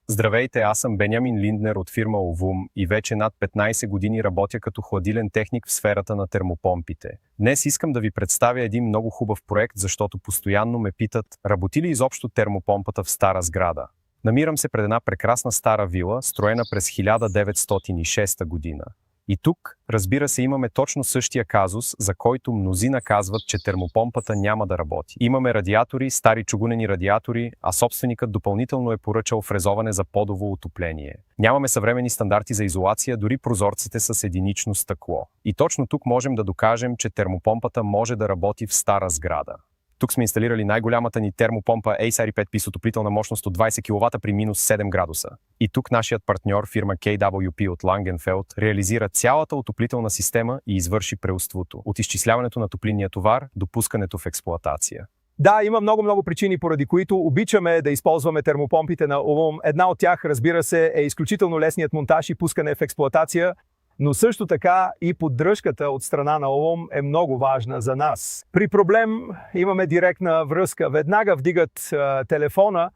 Здравейте, аз съм Бенямин Линднер от фирма Ovum и вече над 15 години работя като хладилен техник в сферата на термопомпите. Днес искам да ви представя един много хубав проект, защото постоянно ме питат, работи ли изобщо термопомпата в стара сграда? Намирам се пред една прекрасна стара вила, строена през 1906 година. И тук, разбира се, имаме точно същия казус, за който мнозина казват, че термопомпата няма да работи. Имаме радиатори, стари чугунени радиатори, а собственикът допълнително е поръчал фрезоване за подово отопление. Нямаме съвременни стандарти за изолация, дори прозорците са с единично стъкло. И точно тук можем да докажем, че термопомпата може да работи в стара сграда. Тук сме инсталирали най-голямата ни термопомпа ACR5P с отоплителна мощност от 20 кВт при минус 7 градуса. И тук нашият партньор, фирма KWP от Langenfeld, реализира цялата отоплителна система и извърши преуството. От изчисляването на топлинния товар до пускането в експлоатация. Да, има много причини, поради които обичаме да използваме термопомпите на Ovum. Една от тях, разбира се, е изключително лесният монтаж и пускане в експлоатация, но също така и поддръжката от страна на Ovum е много важна за нас. При проблем имаме директна връзка. Веднага вдигат телефона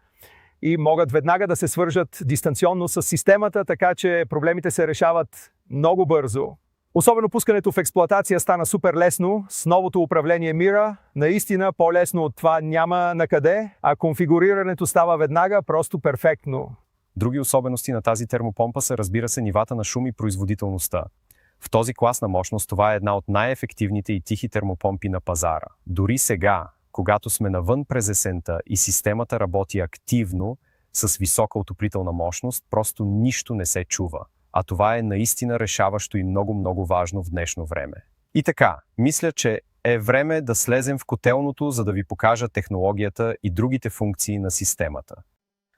и могат веднага да се свържат дистанционно с системата, така че проблемите се решават много бързо. Особено пускането в експлоатация стана супер лесно. С новото управление Mira, наистина по-лесно от това няма накъде, а конфигурирането става веднага просто перфектно. Други особености на тази термопомпа са, разбира се, нивата на шум и производителността. В този клас на мощност това е една от най-ефективните и тихи термопомпи на пазара. Дори сега, когато сме навън през есента и системата работи активно, с висока отоплителна мощност, просто нищо не се чува. А това е наистина решаващо и много важно в днешно време. И така, мисля, че е време да слезем в котелното, за да ви покажа технологията и другите функции на системата.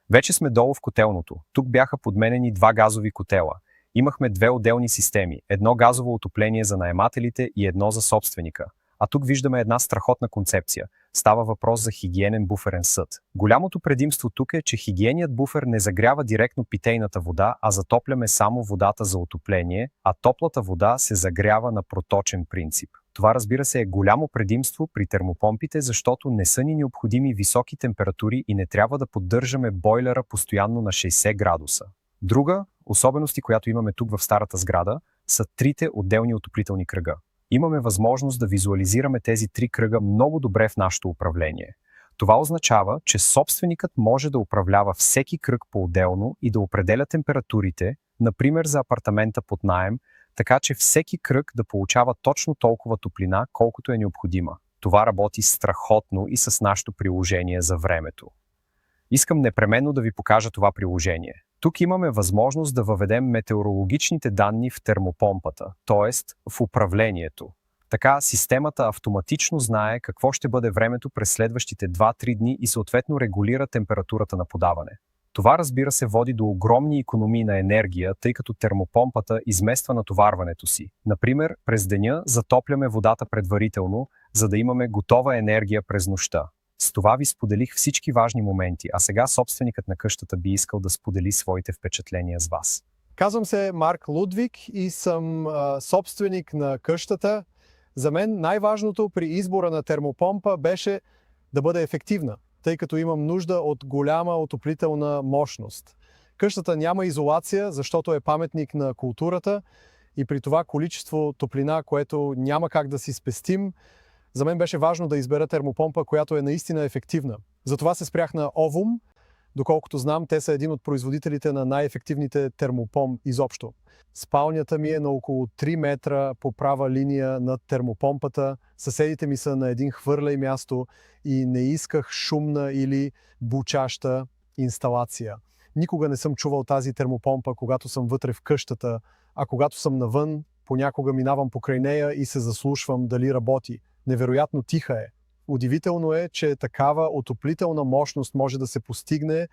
Вече сме долу в котелното. Тук бяха подменени два газови котела. Имахме две отделни системи. Едно газово отопление за наемателите и едно за собственика. А тук виждаме една страхотна концепция. Става въпрос за хигиенен буферен съд. Голямото предимство тук е, че хигиеният буфер не загрява директно питейната вода, а затопляме само водата за отопление, а топлата вода се загрява на проточен принцип. Това, разбира се, е голямо предимство при термопомпите, защото не са ни необходими високи температури и не трябва да поддържаме бойлера постоянно на 60 градуса. Друга особеност, която имаме тук в старата сграда, са трите отделни отоплителни кръга. Имаме възможност да визуализираме тези три кръга много добре в нашето управление. Това означава, че собственикът може да управлява всеки кръг по-отделно и да определя температурите, например за апартамента под наем, така че всеки кръг да получава точно толкова топлина, колкото е необходима. Това работи страхотно и с нашето приложение за времето. Искам непременно да ви покажа това приложение. Тук имаме възможност да въведем метеорологичните данни в термопомпата, т.е. в управлението. Така системата автоматично знае какво ще бъде времето през следващите 2-3 дни и съответно регулира температурата на подаване. Това, разбира се, води до огромни икономии на енергия, тъй като термопомпата измества натоварването си. Например, през деня затопляме водата предварително, за да имаме готова енергия през нощта. С това ви споделих всички важни моменти, а сега собственикът на къщата би искал да сподели своите впечатления с вас. Казвам се Марк Лудвиг и съм собственик на къщата. За мен най-важното при избора на термопомпа беше да бъде ефективна, тъй като имам нужда от голяма отоплителна мощност. Къщата няма изолация, защото е паметник на културата и при това количество топлина, което няма как да си спестим, за мен беше важно да избера термопомпа, която е наистина ефективна. Затова се спрях на Ovum. Доколкото знам, те са един от производителите на най-ефективните термопомп изобщо. Спалнята ми е на около 3 метра по права линия над термопомпата. Съседите ми са на един хвърляй място и не исках шумна или бучаща инсталация. Никога не съм чувал тази термопомпа, когато съм вътре в къщата, а когато съм навън, понякога минавам покрай нея и се заслушвам дали работи. Невероятно тиха е. Удивително е, че такава отоплителна мощност може да се постигне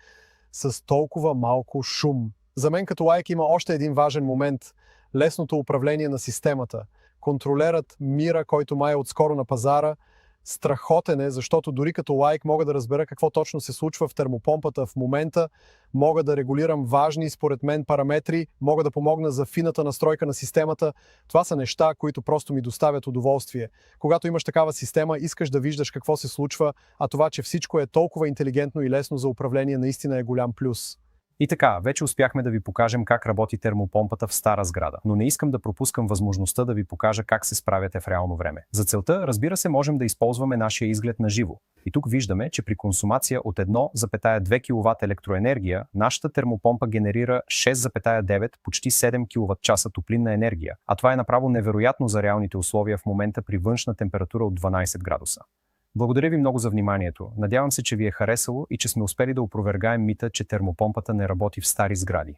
с толкова малко шум. За мен като лайк има още един важен момент – лесното управление на системата. Контролерът Mira, който май е отскоро на пазара, страхотен е, защото дори като лайк мога да разбера какво точно се случва в термопомпата в момента, мога да регулирам важни според мен параметри, мога да помогна за фината настройка на системата. Това са неща, които просто ми доставят удоволствие. Когато имаш такава система, искаш да виждаш какво се случва, а това, че всичко е толкова интелигентно и лесно за управление, наистина е голям плюс. И така, вече успяхме да ви покажем как работи термопомпата в стара сграда, но не искам да пропускам възможността да ви покажа как се справяте в реално време. За целта, разбира се, можем да използваме нашия изглед на живо. И тук виждаме, че при консумация от 1,2 кВт електроенергия, нашата термопомпа генерира 6,9, почти 7 кВт топлинна енергия, а това е направо невероятно за реалните условия в момента при външна температура от 12 градуса. Благодаря ви много за вниманието. Надявам се, че ви е харесало и че сме успели да опровергаем мита, че термопомпата не работи в стари сгради.